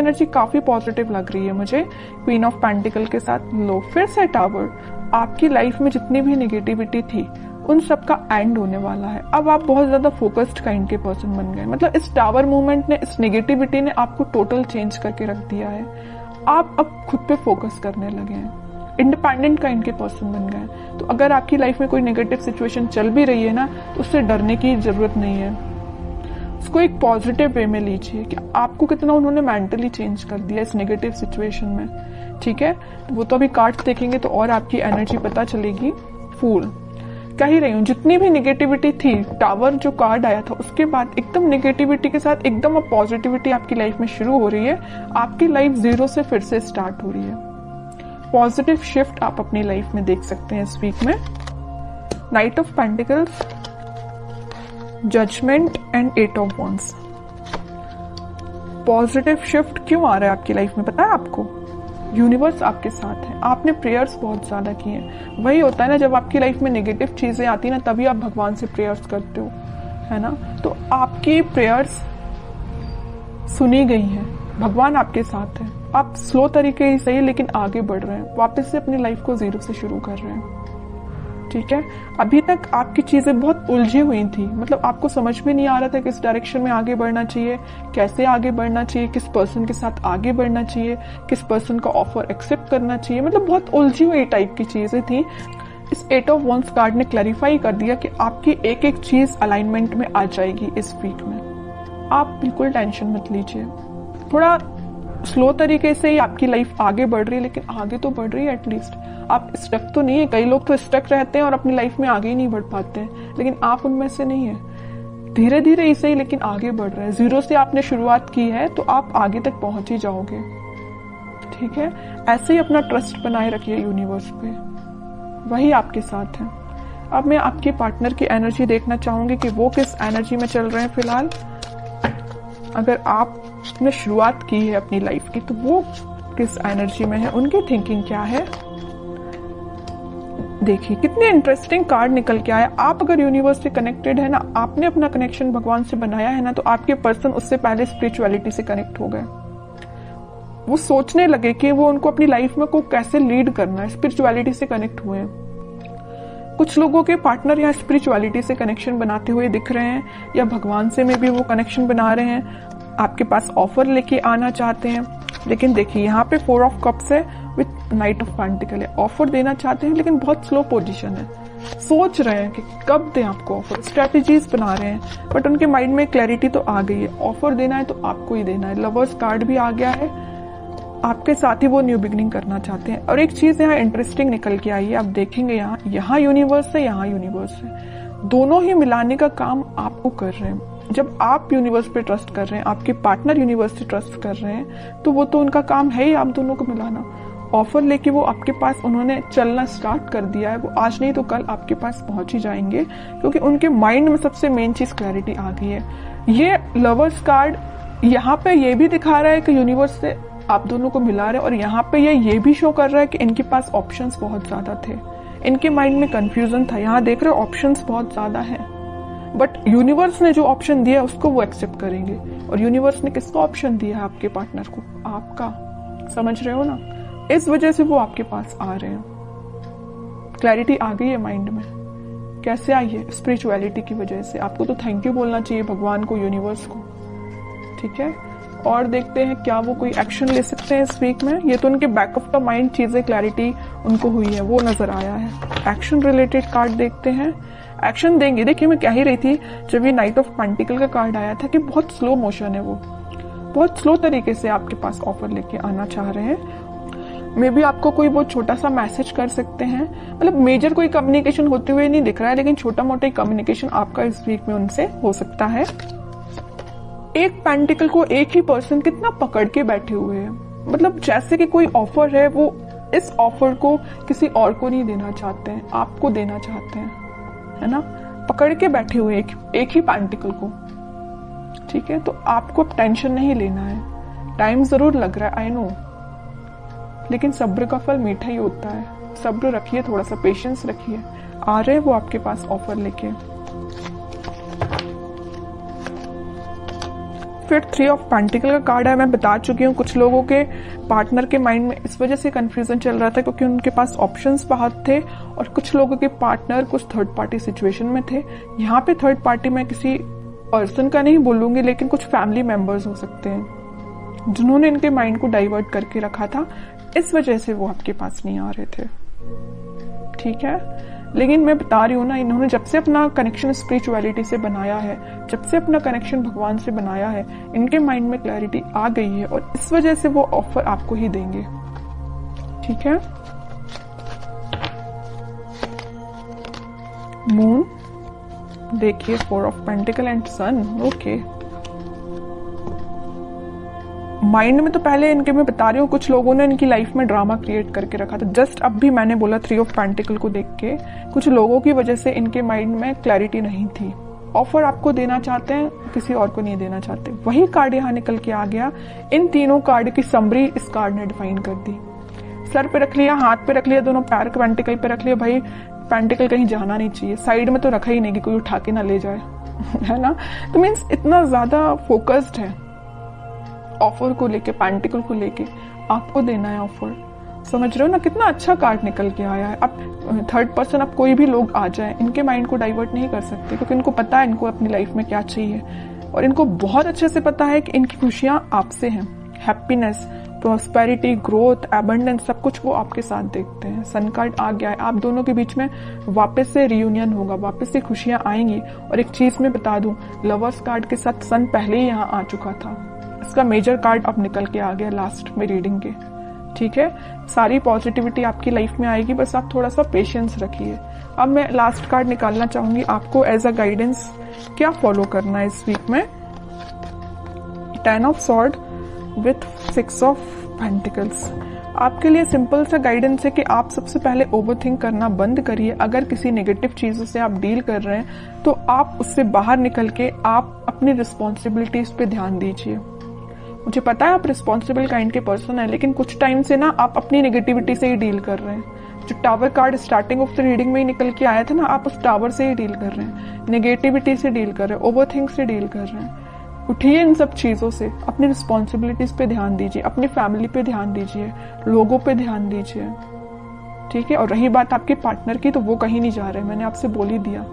Energy काफी positive लग रही है मुझे, क्वीन ऑफ पेंटिकल के साथ लो। फिर से टावर, आपकी लाइफ में जितनी भी निगेटिविटी थी उन सब का एंड होने वाला है। अब आप बहुत ज्यादा फोकस्ड काइंड के पर्सन बन गए। मतलब इस टावर मूवमेंट ने, इस नेगेटिविटी ने आपको टोटल चेंज करके रख दिया है। आप अब खुद पे फोकस करने लगे हैं, इंडिपेंडेंट काइंड के पर्सन बन गए। तो अगर आपकी लाइफ में कोई नेगेटिव सिचुएशन चल भी रही है ना, तो उससे डरने की जरूरत नहीं है। उसको एक पॉजिटिव वे में लीजिए कि आपको कितना उन्होंने मेंटली चेंज कर दिया इस नेगेटिव सिचुएशन में। ठीक है, वो तो अभी कार्ड्स देखेंगे तो और आपकी एनर्जी पता चलेगी। फूल, कह ही रही हूँ, जितनी भी निगेटिविटी थी, टावर जो कार्ड आया था उसके बाद एकदम निगेटिविटी के साथ एकदम अब पॉजिटिविटी आपकी लाइफ में शुरू हो रही है। आपकी लाइफ जीरो से फिर से स्टार्ट हो रही है। पॉजिटिव शिफ्ट आप अपनी लाइफ में देख सकते हैं इस वीक में। Knight of pentacles, judgement and 8 of wands. Positive shift क्यों आ रहा है आपकी लाइफ में पता है आपको? यूनिवर्स आपके साथ है। आपने प्रेयर्स बहुत ज्यादा किए हैं। वही होता है ना, जब आपकी लाइफ में नेगेटिव चीजें आती है ना, तभी आप भगवान से प्रेयर्स करते हो, है ना। तो आपकी प्रेयर्स सुनी गई हैं, भगवान आपके साथ है। आप स्लो तरीके से ही लेकिन आगे बढ़ रहे हैं, वापस से अपनी लाइफ को जीरो से शुरू कर रहे हैं। ठीक है, अभी तक आपकी चीजें बहुत उलझी हुई थी। मतलब आपको समझ में नहीं आ रहा था किस डायरेक्शन में आगे बढ़ना चाहिए, कैसे आगे बढ़ना चाहिए, किस पर्सन के साथ आगे बढ़ना चाहिए, किस पर्सन का ऑफर एक्सेप्ट करना चाहिए। मतलब बहुत उलझी हुई टाइप की चीजें थी। इस 8 ऑफ वॉन्ड्स कार्ड ने क्लैरिफाई कर दिया कि आपकी एक एक चीज अलाइनमेंट में आ जाएगी इस वीक में। आप बिल्कुल टेंशन मत लीजिए। थोड़ा स्लो तरीके से ही आपकी लाइफ आगे बढ़ रही है, लेकिन आगे तो बढ़ रही है एटलीस्ट। आप स्टक तो नहीं है। कई लोग तो स्टक रहते हैं और अपनी लाइफ में आगे ही नहीं बढ़ पाते हैं, लेकिन आप उनमें से नहीं है। धीरे धीरे ही सही लेकिन आगे बढ़ रहे हैं। जीरो से आपने शुरुआत की है तो आप आगे तक पहुंच ही जाओगे। ठीक है, ऐसे ही अपना ट्रस्ट बनाए रखिए यूनिवर्स पे, वही आपके साथ है। अब मैं आपके पार्टनर की एनर्जी देखना चाहूंगी कि वो किस एनर्जी में चल रहे हैं फिलहाल। अगर आपने शुरुआत की है अपनी लाइफ की तो वो किस एनर्जी में है, उनकी थिंकिंग क्या है। देखिए कितने इंटरेस्टिंग कार्ड निकल के आया। आप अगर यूनिवर्स से कनेक्टेड है ना, आपने अपना कनेक्शन भगवान से बनाया है ना, तो आपके पर्सन उससे पहले स्पिरिचुअलिटी से कनेक्ट हो गए। वो सोचने लगे कि वो उनको अपनी लाइफ में को कैसे लीड करना है, स्पिरिचुअलिटी से कनेक्ट हुए हैं। कुछ लोगों के पार्टनर यहाँ स्पिरिचुअलिटी से कनेक्शन बनाते हुए दिख रहे हैं, या भगवान से में भी वो कनेक्शन बना रहे हैं, आपके पास ऑफर लेके आना चाहते हैं। लेकिन देखिए यहाँ पे 4 ऑफ कप्स है विथ नाइट ऑफ पेंटिकल है। ऑफर देना चाहते हैं लेकिन बहुत स्लो पोजीशन है। सोच रहे हैं कि कब दें आपको ऑफर, स्ट्रेटेजीज बना रहे हैं, बट उनके माइंड में क्लैरिटी तो आ गई है। ऑफर देना है तो आपको ही देना है। लवर्स कार्ड भी आ गया है, आपके साथ ही वो न्यू बिगनिंग करना चाहते हैं। और एक चीज यहाँ इंटरेस्टिंग निकल के आई है, आप देखेंगे यहाँ यूनिवर्स है, यहाँ यूनिवर्स है, दोनों ही मिलाने का काम आपको कर रहे हैं। जब आप यूनिवर्स पे ट्रस्ट कर रहे हैं, आपके पार्टनर यूनिवर्स से ट्रस्ट कर रहे हैं, तो वो तो उनका काम है ही आप दोनों को मिलाना। ऑफर लेके वो आपके पास उन्होंने चलना स्टार्ट कर दिया है। वो आज नहीं तो कल आपके पास पहुंच ही जाएंगे, क्योंकि उनके माइंड में सबसे मेन चीज क्लैरिटी आ गई है। ये लवर्स कार्ड यहाँ पे ये भी दिखा रहा है कि यूनिवर्स से आप दोनों को मिला रहे हैं, और यहाँ पे ये भी शो कर रहा है कि इनके पास ऑप्शंस बहुत ज्यादा थे। इनके माइंड में कंफ्यूजन था। यहाँ देख रहे हो ऑप्शंस बहुत ज्यादा है, बट यूनिवर्स ने जो ऑप्शन दिया उसको वो एक्सेप्ट करेंगे। और यूनिवर्स ने किसका ऑप्शन दिया है आपके पार्टनर को? आपका। समझ रहे हो ना? इस वजह से वो आपके पास आ रहे हैं। क्लैरिटी आ गई है माइंड में। कैसे आई है? स्पिरिचुअलिटी की वजह से। आपको तो थैंक यू बोलना चाहिए भगवान को, यूनिवर्स को। ठीक है, और देखते हैं क्या वो कोई एक्शन ले सकते हैं इस वीक में। ये तो उनके बैक ऑफ द माइंड चीजें क्लैरिटी उनको हुई है, वो नजर आया है। एक्शन रिलेटेड कार्ड देखते हैं, एक्शन देंगे। देखिए मैं कह ही रही थी जब ये नाइट ऑफ पेंटिकल का कार्ड आया था कि बहुत स्लो मोशन है, वो बहुत स्लो तरीके से आपके पास ऑफर लेके आना चाह रहे हैं। मे भी आपको कोई बहुत छोटा सा मैसेज कर सकते हैं। मतलब मेजर कोई कम्युनिकेशन होते हुए नहीं दिख रहा है, लेकिन छोटा मोटा कम्युनिकेशन आपका इस वीक में उनसे हो सकता है। एक पेंटिकल को एक ही पर्सन कितना पकड़ के बैठे हुए हैं। मतलब जैसे कि कोई ऑफर है, वो इस ऑफर को किसी और को नहीं देना चाहते हैं, आपको देना चाहते हैं, है ना। पकड़ के बैठे हुए एक ही पेंटिकल को। ठीक है, तो आपको अब टेंशन नहीं लेना है। टाइम जरूर लग रहा है, आई नो, लेकिन सब्र का फल मीठा ही होता है। सब्र रखिए, थोड़ा सा पेशेंस रखिए। आ रहे वो आपके पास ऑफर लेके। फिर 3 ऑफ पेंटिकल का कार्ड है। मैं बता चुकी हूँ कुछ लोगों के पार्टनर के माइंड में इस वजह से कंफ्यूजन चल रहा था क्योंकि उनके पास ऑप्शंस बहुत थे और कुछ लोगों के पार्टनर कुछ थर्ड पार्टी सिचुएशन में थे। यहाँ पे थर्ड पार्टी में किसी पर्सन का नहीं बोलूंगी, लेकिन कुछ फैमिली मेंबर्स हो सकते हैं जिन्होंने इनके माइंड को डाइवर्ट करके रखा था, इस वजह से वो आपके पास नहीं आ रहे थे। ठीक है, लेकिन मैं बता रही हूँ ना, इन्होंने जब से अपना कनेक्शन स्पिरिचुअलिटी से बनाया है, जब से अपना कनेक्शन भगवान से बनाया है, इनके माइंड में क्लैरिटी आ गई है और इस वजह से वो ऑफर आपको ही देंगे। ठीक है, मून देखिए, 4 of pentacle and sun. Okay, mind में तो पहले इनके मैं बता रही हूँ कुछ लोगों ने इनकी लाइफ में ड्रामा क्रिएट करके रखा था। जस्ट अब भी मैंने बोला 3 ऑफ पेंटिकल को देख के कुछ लोगों की वजह से इनके माइंड में क्लैरिटी नहीं थी। ऑफर आपको देना चाहते हैं, किसी और को नहीं देना चाहते। वही कार्ड यहाँ निकल के आ गया। इन तीनों कार्ड की समरी इस कार्ड ने डिफाइन कर दी। सर पे रख लिया, हाथ पे रख लिया, दोनों पैर पेंटिकल पे रख लिया। भाई पेंटिकल कहीं जाना नहीं चाहिए, साइड में तो रखा ही नहीं कि कोई उठा के ना ले जाए है ना। तो मीन्स इतना ज्यादा फोकस्ड है ऑफर को लेके, पेंटिकल को लेके आपको देना है ऑफर। समझ रहे हो ना, कितना अच्छा कार्ड निकल के आया है। अब थर्ड पर्सन, अब कोई भी लोग आ जाए, इनके माइंड को डाइवर्ट नहीं कर सकते क्योंकि इनको पता है इनको अपनी लाइफ में क्या चाहिए और इनको बहुत अच्छे से पता है कि इनकी खुशियां आपसे हैं। हैप्पीनेस, प्रॉस्पेरिटी, ग्रोथ, एबंडेंस, सब कुछ वो आपके साथ देखते हैं। सन कार्ड आ गया है, आप दोनों के बीच में वापस से रियूनियन होगा, वापस से खुशियां आएंगी। और एक चीज मैं बता दूं, लवर्स कार्ड के साथ सन पहले ही यहाँ आ चुका था। इसका मेजर कार्ड अब निकल के आ गया लास्ट में रीडिंग के। ठीक है, सारी पॉजिटिविटी आपकी लाइफ में आएगी, बस आप थोड़ा सा पेशेंस रखिए। अब मैं लास्ट कार्ड निकालना चाहूंगी आपको एज अ गाइडेंस, क्या फॉलो करना है इस वीक में। 10 of sword with 6 of pentacles. आपके लिए सिंपल सा गाइडेंस है कि आप सबसे पहले ओवरथिंक करना बंद करिए। अगर किसी नेगेटिव चीजों से आप डील कर रहे हैं तो आप उससे बाहर निकल के आप अपनी रिस्पॉन्सिबिलिटीज पे ध्यान दीजिए। मुझे पता है आप रिस्पॉन्सिबल काइंड के पर्सन है, लेकिन कुछ टाइम से ना आप अपनी नेगेटिविटी से ही डील कर रहे हैं। जो tower card starting of the reading में ही निकल के आया था ना, आप उस टावर से ही डील कर रहे हैं, नेगेटिविटी से डील कर रहे हैं, ओवरथिंक से डील कर रहे हैं। उठिए इन सब चीजों से, अपनी रिस्पॉन्सिबिलिटीज पे ध्यान दीजिए, अपनी फैमिली पे ध्यान दीजिए, लोगों पे ध्यान दीजिए। ठीक है, और रही बात आपके पार्टनर की, तो वो कहीं नहीं जा रहे, मैंने आपसे बोल ही दिया।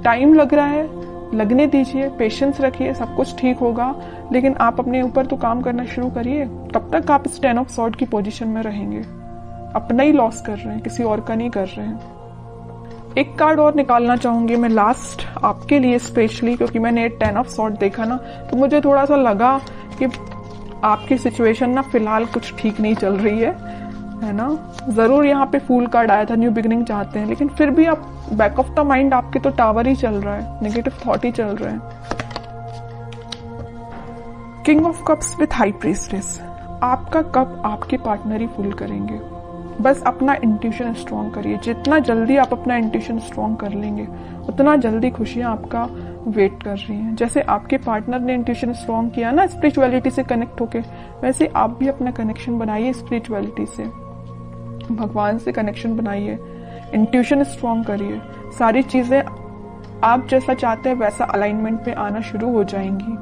टाइम लग रहा है, लगने दीजिए, पेशेंस रखिए, सब कुछ ठीक होगा। लेकिन आप अपने ऊपर तो काम करना शुरू करिए। तब तक आप इस 10 ऑफ सॉर्ड की पोजीशन में रहेंगे। अपना ही लॉस कर रहे हैं, किसी और का नहीं कर रहे हैं। एक कार्ड और निकालना चाहूंगी मैं लास्ट आपके लिए स्पेशली, क्योंकि मैंने 10 ऑफ सॉर्ड देखा ना, तो मुझे थोड़ा सा लगा कि आपकी सिचुएशन ना फिलहाल कुछ ठीक नहीं चल रही है ना। जरूर यहाँ पे फूल कार्ड आया था, न्यू बिगिनिंग चाहते हैं, लेकिन फिर भी आप बैक ऑफ द माइंड आपके तो टावर ही चल रहा है, नेगेटिव थॉट ही चल रहे हैं। King of cups with high priestess. आपका कप आपके पार्टनर ही फुल करेंगे। बस अपना इंट्यूशन स्ट्रॉन्ग करिए। जितना जल्दी आप अपना इंट्यूशन स्ट्रॉन्ग कर लेंगे, उतना जल्दी खुशियां आपका वेट कर रही हैं। जैसे आपके पार्टनर ने इंट्यूशन स्ट्रॉन्ग किया ना स्पिरिचुअलिटी से कनेक्ट होके, वैसे आप भी अपना कनेक्शन बनाइए स्पिरिचुअलिटी से, भगवान से कनेक्शन बनाइए, इंट्यूशन स्ट्रॉन्ग करिए। सारी चीजें आप जैसा चाहते हैं वैसा अलाइनमेंट में आना शुरू हो जाएंगी।